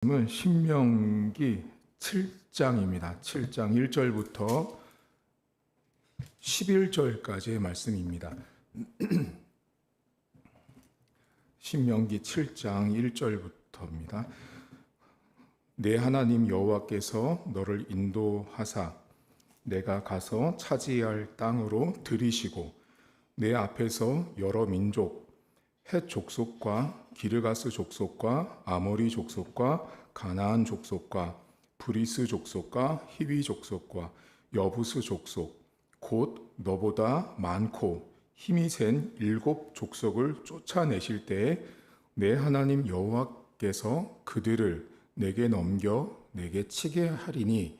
말씀은 신명기 7장입니다. 7장 1절부터 11절까지의 말씀입니다. 신명기 7장 1절부터입니다. 내 하나님 여호와께서 너를 인도하사 내가 가서 차지할 땅으로 들이시고 내 앞에서 여러 민족 헷 족속과 기르가스 족속과 아모리 족속과 가나안 족속과 브리스 족속과 히위 족속과 여부스 족속 곧 너보다 많고 힘이 센 7 족속을 쫓아내실 때에 내 하나님 여호와께서 그들을 내게 넘겨 내게 치게 하리니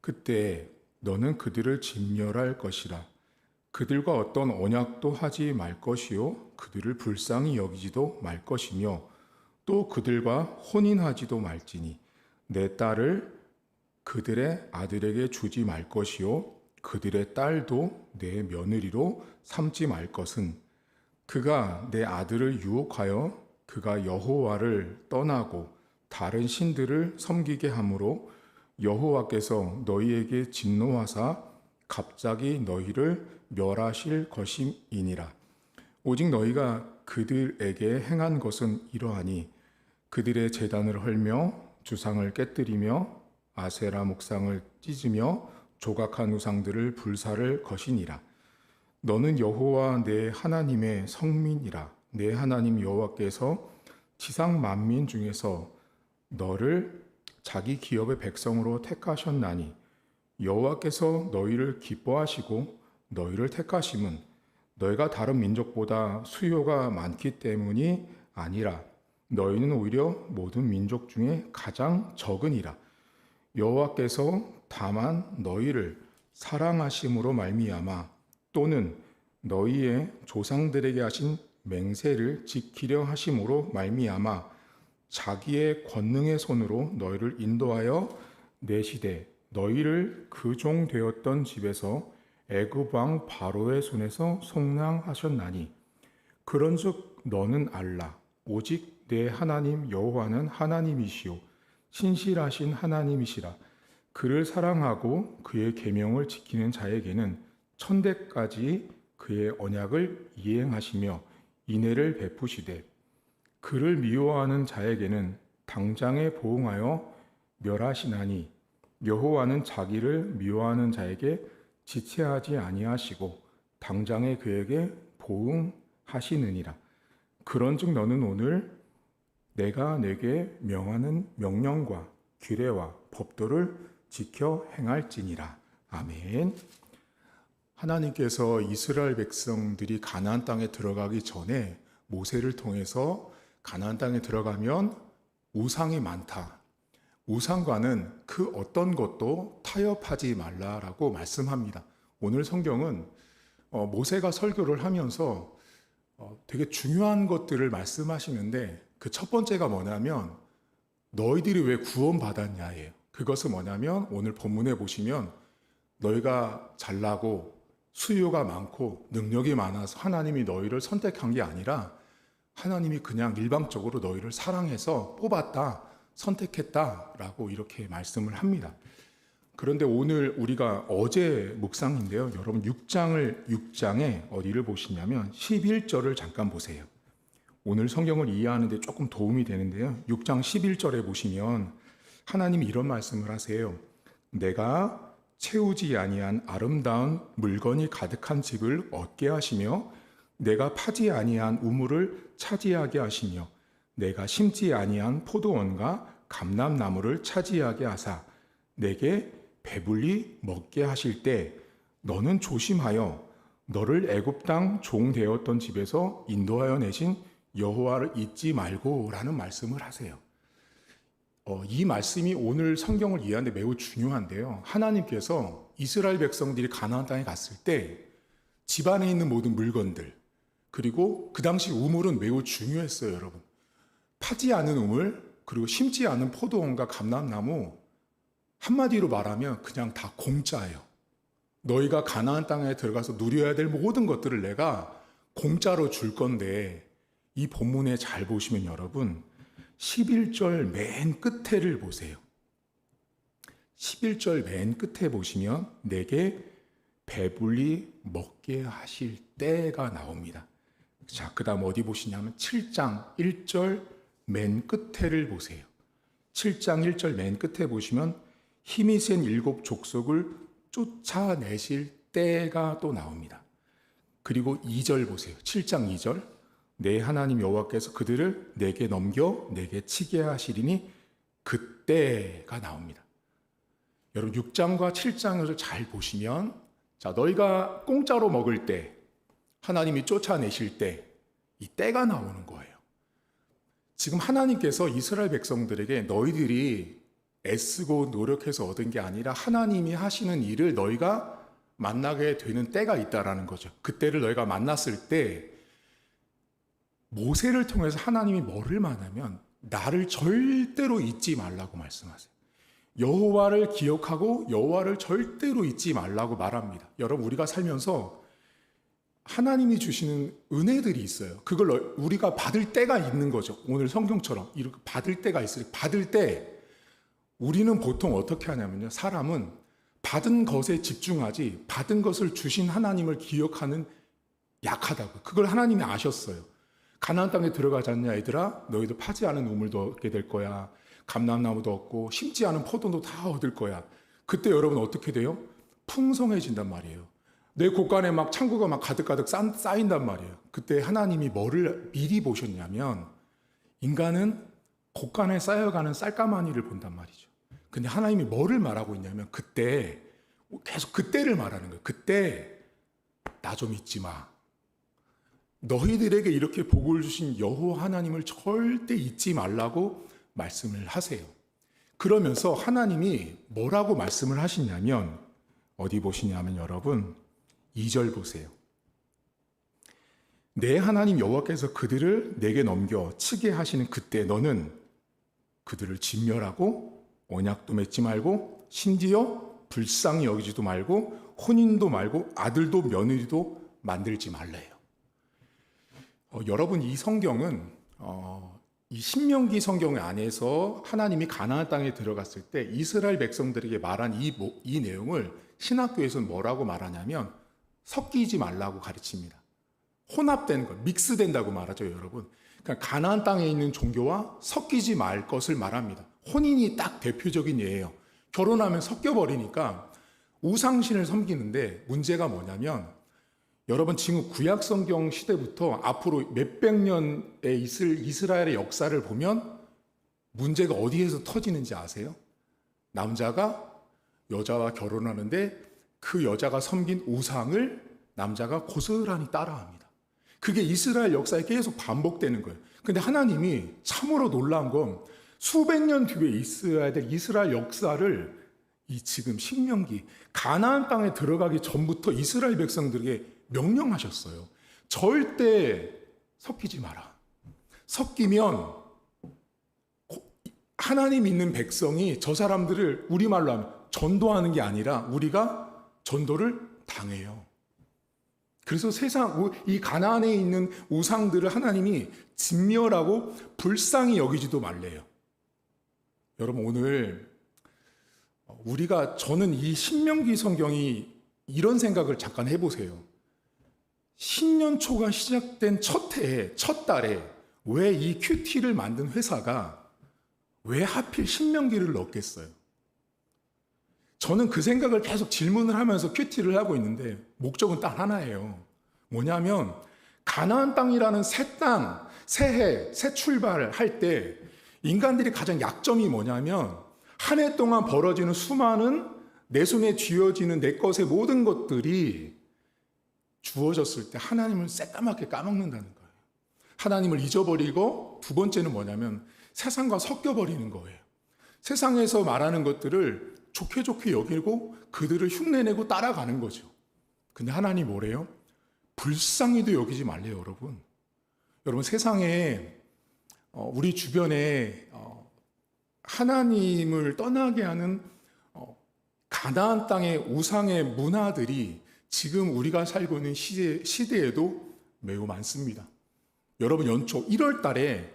그때 너는 그들을 진멸할 것이라. 그들과 어떤 언약도 하지 말 것이요 그들을 불쌍히 여기지도 말 것이며 또 그들과 혼인하지도 말지니 내 딸을 그들의 아들에게 주지 말 것이요 그들의 딸도 내 며느리로 삼지 말 것은 그가 내 아들을 유혹하여 그가 여호와를 떠나고 다른 신들을 섬기게 하므로 여호와께서 너희에게 진노하사 갑자기 너희를 멸하실 것임이니라. 오직 너희가 그들에게 행한 것은 이러하니 그들의 제단을 헐며 주상을 깨뜨리며 아세라 목상을 찢으며 조각한 우상들을 불사를 것이니라. 너는 여호와 내 하나님의 성민이라. 내 하나님 여호와께서 지상 만민 중에서 너를 자기 기업의 백성으로 택하셨나니 여호와께서 너희를 기뻐하시고 너희를 택하심은 너희가 다른 민족보다 수요가 많기 때문이 아니라 너희는 오히려 모든 민족 중에 가장 적으니라. 여호와께서 다만 너희를 사랑하심으로 말미암아 또는 너희의 조상들에게 하신 맹세를 지키려 하심으로 말미암아 자기의 권능의 손으로 너희를 인도하여 내시되 너희를 그 종 되었던 집에서 애굽 왕 바로의 손에서 속량하셨나니 그런즉 너는 알라. 오직 내 하나님 여호와는 하나님이시요 신실하신 하나님이시라. 그를 사랑하고 그의 계명을 지키는 자에게는 천대까지 그의 언약을 이행하시며 인애를 베푸시되 그를 미워하는 자에게는 당장에 보응하여 멸하시나니 여호와는 자기를 미워하는 자에게 지체하지 아니하시고 당장에 그에게 보응하시느니라. 그런즉 너는 오늘 내가 내게 명하는 명령과 규례와 법도를 지켜 행할지니라. 아멘. 하나님께서 이스라엘 백성들이 가나안 땅에 들어가기 전에 모세를 통해서 가나안 땅에 들어가면 우상이 많다. 우상과는 그 어떤 것도 타협하지 말라라고 말씀합니다. 오늘 성경은 모세가 설교를 하면서 되게 중요한 것들을 말씀하시는데 그 첫 번째가 뭐냐면 너희들이 왜 구원받았냐예요. 그것은 뭐냐면 오늘 본문에 보시면 너희가 잘나고 수요가 많고 능력이 많아서 하나님이 너희를 선택한 게 아니라 하나님이 그냥 일방적으로 너희를 사랑해서 뽑았다. 선택했다라고 이렇게 말씀을 합니다. 그런데 오늘 우리가 어제 묵상인데요. 여러분 6장에 어디를 보시냐면 11절을 잠깐 보세요. 오늘 성경을 이해하는 데 조금 도움이 되는데요. 6장 11절에 보시면 하나님이 이런 말씀을 하세요. 내가 채우지 아니한 아름다운 물건이 가득한 집을 얻게 하시며 내가 파지 아니한 우물을 차지하게 하시며 내가 심지 아니한 포도원과 감람나무를 차지하게 하사 내게 배불리 먹게 하실 때 너는 조심하여 너를 애굽 땅 종 되었던 집에서 인도하여 내신 여호와를 잊지 말고라는 말씀을 하세요. 이 말씀이 오늘 성경을 이해하는 데 매우 중요한데요. 하나님께서 이스라엘 백성들이 가나안 땅에 갔을 때 집안에 있는 모든 물건들 그리고 그 당시 우물은 매우 중요했어요, 여러분. 파지 않은 우물, 그리고 심지 않은 포도원과 감람나무, 한마디로 말하면 그냥 다 공짜예요. 너희가 가나안 땅에 들어가서 누려야 될 모든 것들을 내가 공짜로 줄 건데 이 본문에 잘 보시면 여러분 11절 맨 끝에를 보세요. 11절 맨 끝에 보시면 내게 배불리 먹게 하실 때가 나옵니다. 자, 그 다음 어디 보시냐면 7장 1절 맨 끝에를 보세요. 7장 1절 맨 끝에 보시면 힘이 센 7 족속을 쫓아내실 때가 또 나옵니다. 그리고 2절 보세요. 7장 2절 내 하나님 여호와께서 그들을 내게 넘겨 내게 치게 하시리니 그때가 나옵니다. 여러분 6장과 7장을 잘 보시면 자, 너희가 공짜로 먹을 때 하나님이 쫓아내실 때 이 때가 나오는 거예요. 지금 하나님께서 이스라엘 백성들에게 너희들이 애쓰고 노력해서 얻은 게 아니라 하나님이 하시는 일을 너희가 만나게 되는 때가 있다라는 거죠. 그때를 너희가 만났을 때 모세를 통해서 하나님이 뭐를 말하냐면 나를 절대로 잊지 말라고 말씀하세요. 여호와를 기억하고 여호와를 절대로 잊지 말라고 말합니다. 여러분 우리가 살면서 하나님이 주시는 은혜들이 있어요. 그걸 우리가 받을 때가 있는 거죠. 오늘 성경처럼 이렇게 받을 때가 있어요. 받을 때 우리는 보통 어떻게 하냐면요. 사람은 받은 것에 집중하지 받은 것을 주신 하나님을 기억하는 약하다고. 그걸 하나님이 아셨어요. 가나안 땅에 들어가지 않냐 얘들아 너희도 파지 않은 우물도 얻게 될 거야. 감람나무도 얻고 심지 않은 포도도 다 얻을 거야. 그때 여러분 어떻게 돼요? 풍성해진단 말이에요. 내 곳간에 막 창고가 막 가득가득 쌓인단 말이에요. 그때 하나님이 뭐를 미리 보셨냐면 인간은 곳간에 쌓여가는 쌀가마니를 본단 말이죠. 근데 하나님이 뭐를 말하고 있냐면 그때 계속 그때를 말하는 거예요. 그때 나 좀 잊지 마. 너희들에게 이렇게 복을 주신 여호와 하나님을 절대 잊지 말라고 말씀을 하세요. 그러면서 하나님이 뭐라고 말씀을 하시냐면 어디 보시냐면 여러분 2절 보세요. 내 하나님 여호와께서 그들을 내게 넘겨 치게 하시는 그때 너는 그들을 진멸하고 언약도 맺지 말고 심지어 불쌍히 여기지도 말고 혼인도 말고 아들도 며느리도 만들지 말래요. 여러분 이 성경은 이 신명기 성경 안에서 하나님이 가나안 땅에 들어갔을 때 이스라엘 백성들에게 말한 이 내용을 신학교에서는 뭐라고 말하냐면 섞이지 말라고 가르칩니다. 혼합된 것, 믹스된다고 말하죠, 여러분. 그러니까 가나안 땅에 있는 종교와 섞이지 말 것을 말합니다. 혼인이 딱 대표적인 예예요. 결혼하면 섞여버리니까 우상신을 섬기는데 문제가 뭐냐면 여러분 지금 구약 성경 시대부터 앞으로 몇백 년에 있을 이스라엘의 역사를 보면 문제가 어디에서 터지는지 아세요? 남자가 여자와 결혼하는데 그 여자가 섬긴 우상을 남자가 고스란히 따라합니다. 그게 이스라엘 역사에 계속 반복되는 거예요. 근데 하나님이 참으로 놀라운 건 수백 년 뒤에 있어야 될 이스라엘 역사를 이 지금 신명기 가나안 땅에 들어가기 전부터 이스라엘 백성들에게 명령하셨어요. 절대 섞이지 마라. 섞이면 하나님 있는 백성이 저 사람들을 우리말로 하면 전도하는 게 아니라 우리가 전도를 당해요. 그래서 이 가나안에 있는 우상들을 하나님이 진멸하고 불쌍히 여기지도 말래요. 여러분 오늘 저는 이 신명기 성경이 이런 생각을 잠깐 해보세요. 신년초가 시작된 첫 해에 첫 달에 왜 이 큐티를 만든 회사가 왜 하필 신명기를 넣겠어요? 저는 그 생각을 계속 질문을 하면서 큐티를 하고 있는데 목적은 딱 하나예요. 뭐냐면 가나안 땅이라는 새 땅, 새해, 새 출발을 할 때 인간들이 가장 약점이 뭐냐면 한 해 동안 벌어지는 수많은 내 손에 쥐어지는 내 것의 모든 것들이 주어졌을 때 하나님을 새까맣게 까먹는다는 거예요. 하나님을 잊어버리고 두 번째는 뭐냐면 세상과 섞여버리는 거예요. 세상에서 말하는 것들을 좋게 좋게 여기고 그들을 흉내내고 따라가는 거죠. 근데 하나님 뭐래요? 불쌍히도 여기지 말래요, 여러분. 여러분 세상에 우리 주변에 하나님을 떠나게 하는 가나안 땅의 우상의 문화들이 지금 우리가 살고 있는 시대에도 매우 많습니다. 여러분 연초 1월 달에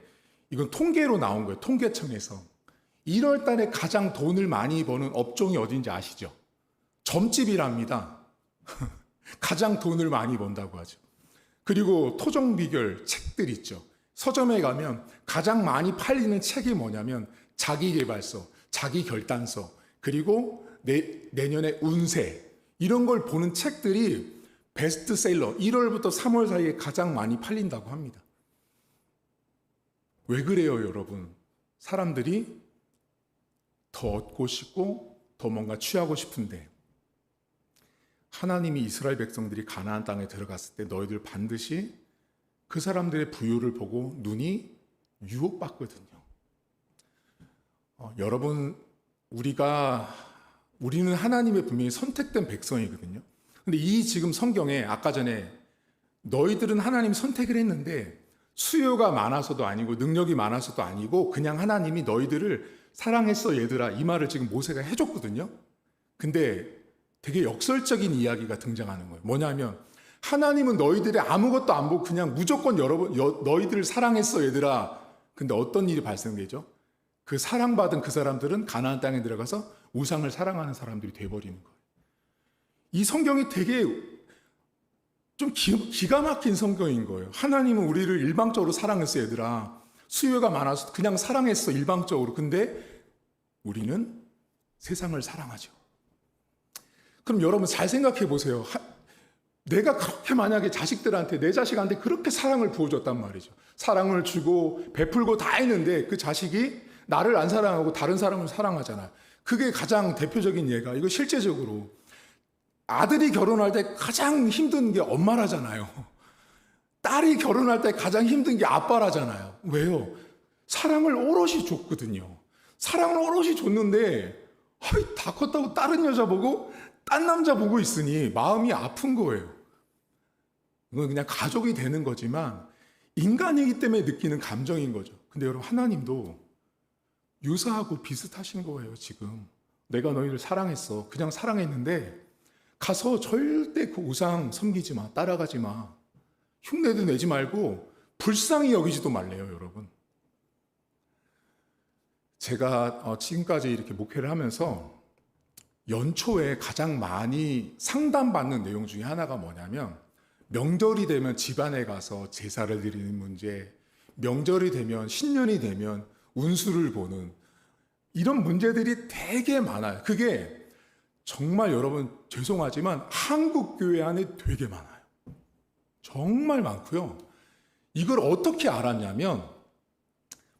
이건 통계로 나온 거예요. 통계청에서. 1월 달에 가장 돈을 많이 버는 업종이 어딘지 아시죠? 점집이랍니다. 가장 돈을 많이 번다고 하죠. 그리고 토종 비결 책들 있죠. 서점에 가면 가장 많이 팔리는 책이 뭐냐면 자기계발서, 자기결단서, 그리고 내년의 운세 이런 걸 보는 책들이 베스트셀러 1월부터 3월 사이에 가장 많이 팔린다고 합니다. 왜 그래요, 여러분? 사람들이 더 얻고 싶고 더 뭔가 취하고 싶은데 하나님이 이스라엘 백성들이 가나안 땅에 들어갔을 때 너희들 반드시 그 사람들의 부유를 보고 눈이 유혹받거든요. 여러분, 우리는 하나님의 분명히 선택된 백성이거든요. 근데 이 지금 성경에 아까 전에 너희들은 하나님 선택을 했는데 수요가 많아서도 아니고 능력이 많아서도 아니고 그냥 하나님이 너희들을 사랑했어 얘들아 이 말을 지금 모세가 해줬거든요. 근데 되게 역설적인 이야기가 등장하는 거예요. 뭐냐면 하나님은 너희들이 아무것도 안 보고 그냥 무조건 너희들을 사랑했어 얘들아. 근데 어떤 일이 발생되죠? 그 사랑받은 그 사람들은 가나안 땅에 들어가서 우상을 사랑하는 사람들이 돼버리는 거예요. 이 성경이 되게 좀 기가 막힌 성경인 거예요. 하나님은 우리를 일방적으로 사랑했어 얘들아. 수요가 많아서 그냥 사랑했어 일방적으로. 근데 우리는 세상을 사랑하죠. 그럼 여러분 잘 생각해 보세요. 내가 그렇게 만약에 자식들한테 내 자식한테 그렇게 사랑을 부어줬단 말이죠. 사랑을 주고 베풀고 다 했는데 그 자식이 나를 안 사랑하고 다른 사람을 사랑하잖아. 그게 가장 대표적인 예가 이거 실제적으로 아들이 결혼할 때 가장 힘든 게 엄마라잖아요. 딸이 결혼할 때 가장 힘든 게 아빠라잖아요. 왜요? 사랑을 오롯이 줬거든요. 사랑을 오롯이 줬는데 다 컸다고 다른 여자 보고 딴 남자 보고 있으니 마음이 아픈 거예요. 이건 그냥 가족이 되는 거지만 인간이기 때문에 느끼는 감정인 거죠. 근데 여러분 하나님도 유사하고 비슷하신 거예요. 지금 내가 너희를 사랑했어. 그냥 사랑했는데 가서 절대 그 우상 섬기지 마. 따라가지 마. 흉내도 내지 말고 불쌍히 여기지도 말래요. 여러분. 제가 지금까지 이렇게 목회를 하면서 연초에 가장 많이 상담받는 내용 중에 하나가 뭐냐면 명절이 되면 집안에 가서 제사를 드리는 문제, 명절이 되면 신년이 되면 운수를 보는 이런 문제들이 되게 많아요. 그게 정말 여러분 죄송하지만 한국 교회 안에 되게 많아요. 정말 많고요. 이걸 어떻게 알았냐면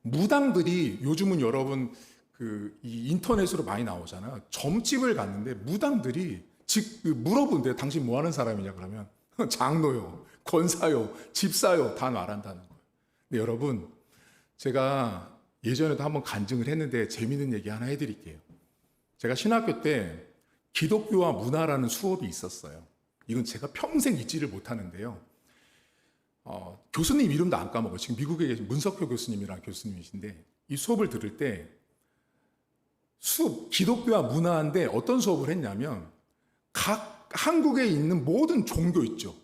무당들이 요즘은 여러분 이 인터넷으로 많이 나오잖아요. 점집을 갔는데 무당들이 물어본대요. 당신 뭐 하는 사람이냐 그러면 장로요, 권사요, 집사요 다 말한다는 거예요. 근데 여러분 제가 예전에도 한번 간증을 했는데 재미있는 얘기 하나 해드릴게요. 제가 신학교 때 기독교와 문화라는 수업이 있었어요. 이건 제가 평생 잊지를 못하는데요. 교수님 이름도 안 까먹어요. 지금 미국에 계신 문석표 교수님이라는 교수님이신데 이 수업을 들을 때 기독교와 문화인데 어떤 수업을 했냐면 각 한국에 있는 모든 종교 있죠.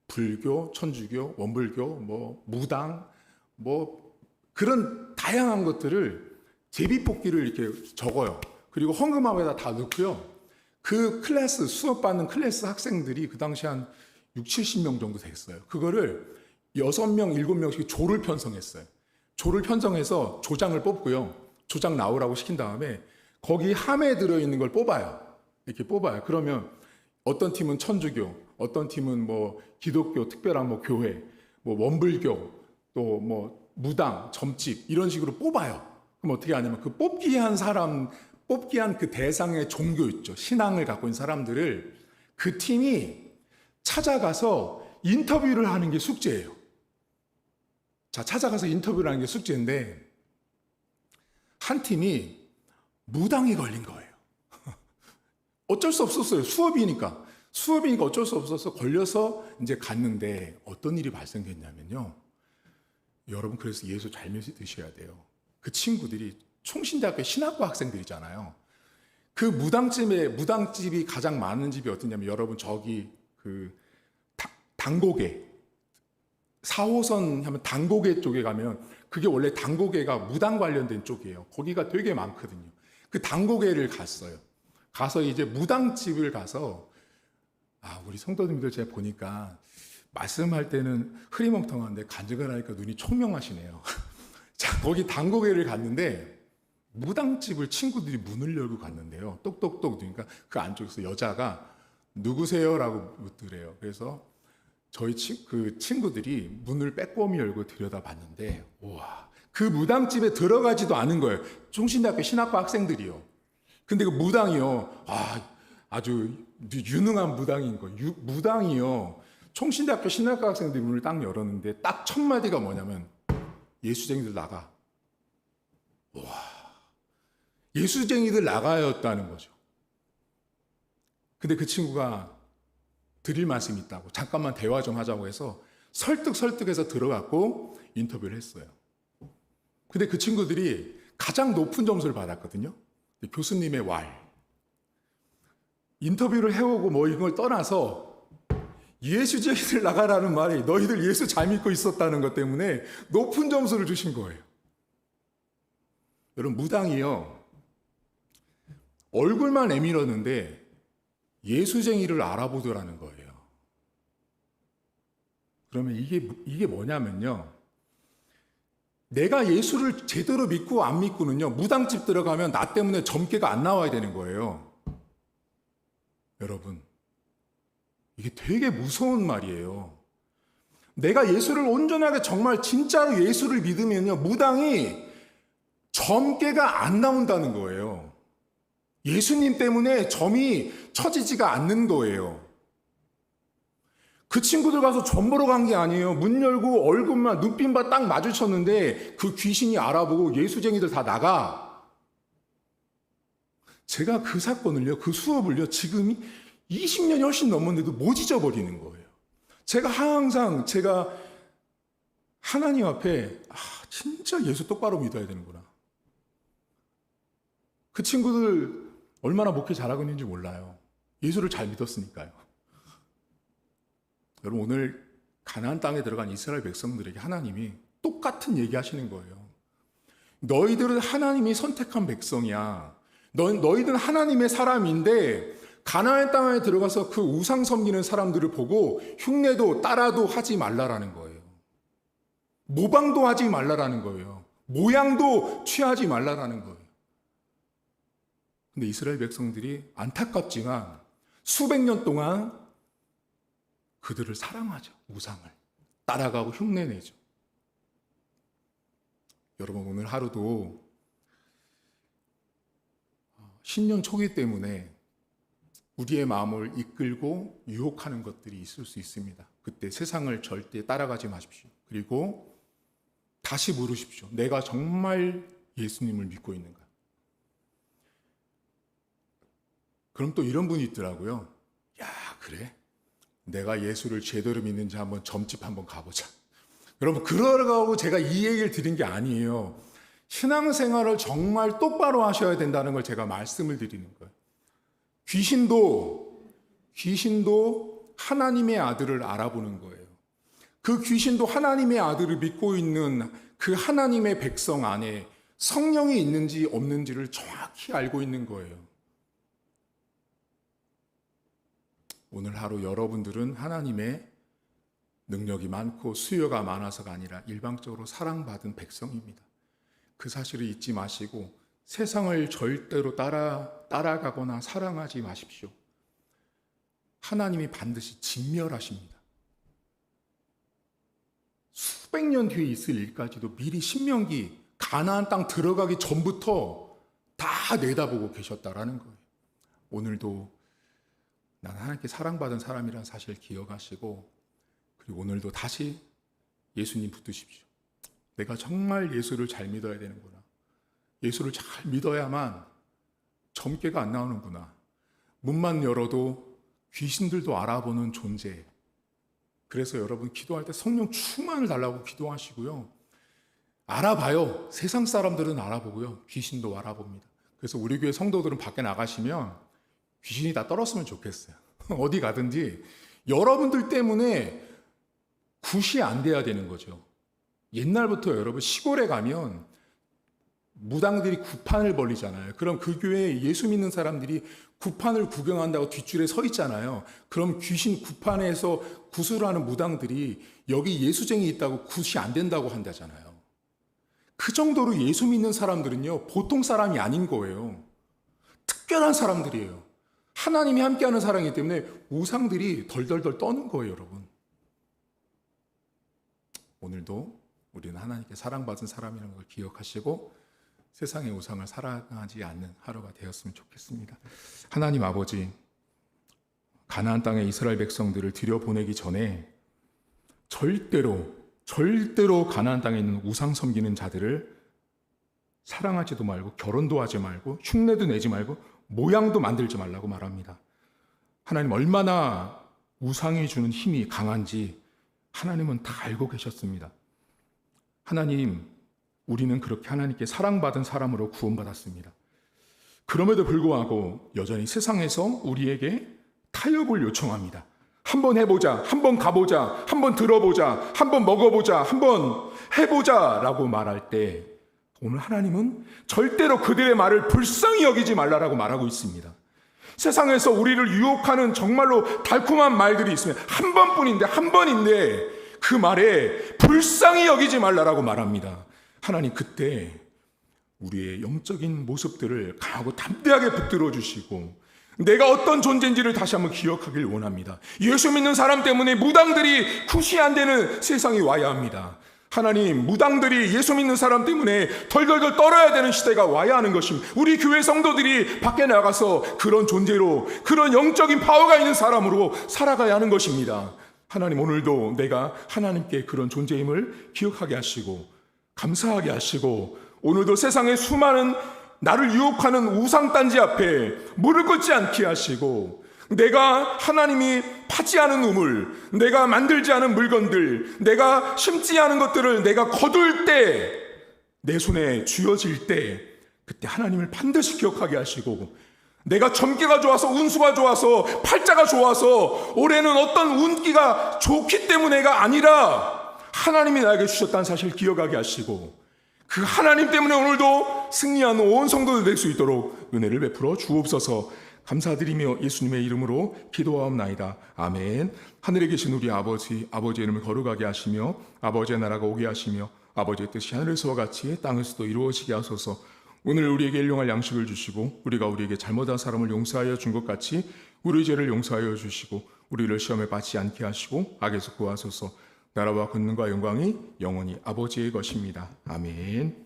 불교, 천주교, 원불교, 무당, 그런 다양한 것들을 제비뽑기를 이렇게 적어요. 그리고 헌금함에다 다 넣고요. 그 수업 받는 클래스 학생들이 그 당시 한 6, 70명 정도 됐어요. 그거를 6명, 7명씩 조를 편성했어요. 조를 편성해서 조장을 뽑고요. 조장 나오라고 시킨 다음에 거기 함에 들어있는 걸 뽑아요. 이렇게 뽑아요. 그러면 어떤 팀은 천주교, 어떤 팀은 기독교 특별한 교회, 원불교, 또 무당, 점집 이런 식으로 뽑아요. 그럼 어떻게 하냐면 그 뽑기 한 그 대상의 종교 있죠. 신앙을 갖고 있는 사람들을 그 팀이 찾아가서 인터뷰를 하는 게 숙제예요. 자, 찾아가서 인터뷰를 하는 게 숙제인데 한 팀이 무당이 걸린 거예요. 어쩔 수 없었어요. 수업이니까 어쩔 수 없어서 걸려서 이제 갔는데 어떤 일이 발생됐냐면요. 여러분 그래서 예수 잘 믿으셔야 돼요. 그 친구들이 총신대학교 신학과 학생들이잖아요. 그 무당집이 가장 많은 집이 어디냐면 여러분 저기 당고개 4호선 하면 당고개 쪽에 가면 그게 원래 당고개가 무당 관련된 쪽이에요. 거기가 되게 많거든요. 그 당고개를 갔어요. 가서 이제 무당집을 가서 우리 성도님들 제가 보니까 말씀할 때는 흐리멍텅한데 간증을 하니까 눈이 총명하시네요. 자, 거기 당고개를 갔는데 무당집을 친구들이 문을 열고 갔는데요. 똑똑똑 그러니까 그 안쪽에서 여자가 누구세요?라고 묻더래요. 그래서 저희 그 친구들이 문을 빼꼼히 열고 들여다봤는데 와, 그 무당집에 들어가지도 않은 거예요. 총신대학교 신학과 학생들이요. 근데 그 무당이요. 아주 유능한 무당인 거예요. 무당이요. 총신대학교 신학과 학생들이 문을 딱 열었는데 딱 첫 마디가 뭐냐면 예수쟁이들 나가. 와, 예수쟁이들 나가였다는 거죠. 근데 그 친구가 드릴 말씀이 있다고 잠깐만 대화 좀 하자고 해서 설득해서 들어갔고 인터뷰를 했어요. 근데 그 친구들이 가장 높은 점수를 받았거든요. 교수님의 왈. 인터뷰를 해오고 뭐 이걸 떠나서 예수쟁이들 나가라는 말이 너희들 예수 잘 믿고 있었다는 것 때문에 높은 점수를 주신 거예요. 여러분, 무당이요. 얼굴만 내밀었는데 예수쟁이를 알아보더라는 거예요. 그러면 이게 뭐냐면요. 내가 예수를 제대로 믿고 안 믿고는요, 무당집 들어가면 나 때문에 점괘가 안 나와야 되는 거예요. 여러분, 이게 되게 무서운 말이에요. 내가 예수를 온전하게 정말 진짜로 예수를 믿으면요, 무당이 점괘가 안 나온다는 거예요. 예수님 때문에 점이 쳐지지가 않는 거예요. 그 친구들 가서 점 보러 간 게 아니에요. 문 열고 얼굴만 눈빛만 딱 마주쳤는데 그 귀신이 알아보고 예수쟁이들 다 나가. 제가 그 사건을요, 그 수업을요, 지금이 20년이 훨씬 넘었는데도 못 잊어버리는 거예요. 제가 항상 하나님 앞에 진짜 예수 똑바로 믿어야 되는구나. 그 친구들 얼마나 목회 잘하고 있는지 몰라요. 예수를 잘 믿었으니까요. 여러분, 오늘 가나안 땅에 들어간 이스라엘 백성들에게 하나님이 똑같은 얘기 하시는 거예요. 너희들은 하나님이 선택한 백성이야. 너희들은 하나님의 사람인데 가나안 땅에 들어가서 그 우상 섬기는 사람들을 보고 흉내도 따라도 하지 말라라는 거예요. 모방도 하지 말라라는 거예요. 모양도 취하지 말라라는 거예요. 근데 이스라엘 백성들이 안타깝지만 수백 년 동안 그들을 사랑하죠. 우상을 따라가고 흉내내죠. 여러분, 오늘 하루도 신년 초기 때문에 우리의 마음을 이끌고 유혹하는 것들이 있을 수 있습니다. 그때 세상을 절대 따라가지 마십시오. 그리고 다시 물으십시오. 내가 정말 예수님을 믿고 있는가? 그럼 또 이런 분이 있더라고요. 야, 그래? 내가 예수를 제대로 믿는지 한번 점집 한번 가보자. 여러분, 그러라고 제가 이 얘기를 드린 게 아니에요. 신앙생활을 정말 똑바로 하셔야 된다는 걸 제가 말씀을 드리는 거예요. 귀신도 하나님의 아들을 알아보는 거예요. 그 귀신도 하나님의 아들을 믿고 있는 그 하나님의 백성 안에 성령이 있는지 없는지를 정확히 알고 있는 거예요. 오늘 하루 여러분들은 하나님의 능력이 많고 수요가 많아서가 아니라 일방적으로 사랑받은 백성입니다. 그 사실을 잊지 마시고 세상을 절대로 따라가거나 사랑하지 마십시오. 하나님이 반드시 진멸하십니다. 수백 년 뒤에 있을 일까지도 미리 신명기 가나안 땅 들어가기 전부터 다 내다보고 계셨다라는 거예요. 오늘도 난 하나님께 사랑받은 사람이라는 사실을 기억하시고, 그리고 오늘도 다시 예수님 붙드십시오. 내가 정말 예수를 잘 믿어야 되는구나. 예수를 잘 믿어야만 점괘가 안 나오는구나. 문만 열어도 귀신들도 알아보는 존재. 그래서 여러분, 기도할 때 성령 충만을 달라고 기도하시고요. 알아봐요. 세상 사람들은 알아보고요. 귀신도 알아봅니다. 그래서 우리 교회 성도들은 밖에 나가시면 귀신이 다 떨었으면 좋겠어요. 어디 가든지 여러분들 때문에 굿이 안 돼야 되는 거죠. 옛날부터 여러분 시골에 가면 무당들이 구판을 벌리잖아요. 그럼 그 교회에 예수 믿는 사람들이 구판을 구경한다고 뒷줄에 서 있잖아요. 그럼 귀신 구판에서 구술을 하는 무당들이 여기 예수쟁이 있다고 굿이 안 된다고 한다잖아요. 그 정도로 예수 믿는 사람들은요, 보통 사람이 아닌 거예요. 특별한 사람들이에요. 하나님이 함께하는 사람이기 때문에 우상들이 덜덜덜 떠는 거예요, 여러분. 오늘도 우리는 하나님께 사랑받은 사람이라는 걸 기억하시고 세상의 우상을 사랑하지 않는 하루가 되었으면 좋겠습니다. 하나님 아버지, 가나안 땅에 이스라엘 백성들을 들여보내기 전에 절대로 가나안 땅에 있는 우상 섬기는 자들을 사랑하지도 말고 결혼도 하지 말고 흉내도 내지 말고 모양도 만들지 말라고 말합니다. 하나님 얼마나 우상이 주는 힘이 강한지 하나님은 다 알고 계셨습니다. 하나님, 우리는 그렇게 하나님께 사랑받은 사람으로 구원받았습니다. 그럼에도 불구하고 여전히 세상에서 우리에게 타협을 요청합니다. 한번 해보자, 한번 가보자, 한번 들어보자, 한번 먹어보자, 한번 해보자 라고 말할 때 오늘 하나님은 절대로 그들의 말을 불쌍히 여기지 말라라고 말하고 있습니다. 세상에서 우리를 유혹하는 정말로 달콤한 말들이 있으면 한 번인데 그 말에 불쌍히 여기지 말라라고 말합니다. 하나님, 그때 우리의 영적인 모습들을 강하고 담대하게 붙들어 주시고 내가 어떤 존재인지를 다시 한번 기억하길 원합니다. 예수 믿는 사람 때문에 무당들이 굿이 안 되는 세상이 와야 합니다. 하나님, 무당들이 예수 믿는 사람 때문에 덜덜덜 떨어야 되는 시대가 와야 하는 것입니다. 우리 교회 성도들이 밖에 나가서 그런 존재로, 그런 영적인 파워가 있는 사람으로 살아가야 하는 것입니다. 하나님, 오늘도 내가 하나님께 그런 존재임을 기억하게 하시고 감사하게 하시고 오늘도 세상의 수많은 나를 유혹하는 우상단지 앞에 무릎 꿇지 않게 하시고 내가 하나님이 파지 않은 우물, 내가 만들지 않은 물건들, 내가 심지 않은 것들을 내가 거둘 때, 내 손에 쥐어질 때 그때 하나님을 반드시 기억하게 하시고 내가 점괘가 좋아서 운수가 좋아서 팔자가 좋아서 올해는 어떤 운기가 좋기 때문에가 아니라 하나님이 나에게 주셨다는 사실을 기억하게 하시고 그 하나님 때문에 오늘도 승리하는 온 성도들 될 수 있도록 은혜를 베풀어 주옵소서. 감사드리며 예수님의 이름으로 기도하옵나이다. 아멘. 하늘에 계신 우리 아버지, 아버지의 이름을 거룩하게 하시며 아버지의 나라가 오게 하시며 아버지의 뜻이 하늘에서와 같이 땅에서도 이루어지게 하소서. 오늘 우리에게 일용할 양식을 주시고 우리가 우리에게 잘못한 사람을 용서하여 준 것 같이 우리 죄를 용서하여 주시고 우리를 시험에 받지 않게 하시고 악에서 구하소서. 나라와 권능과 영광이 영원히 아버지의 것입니다. 아멘.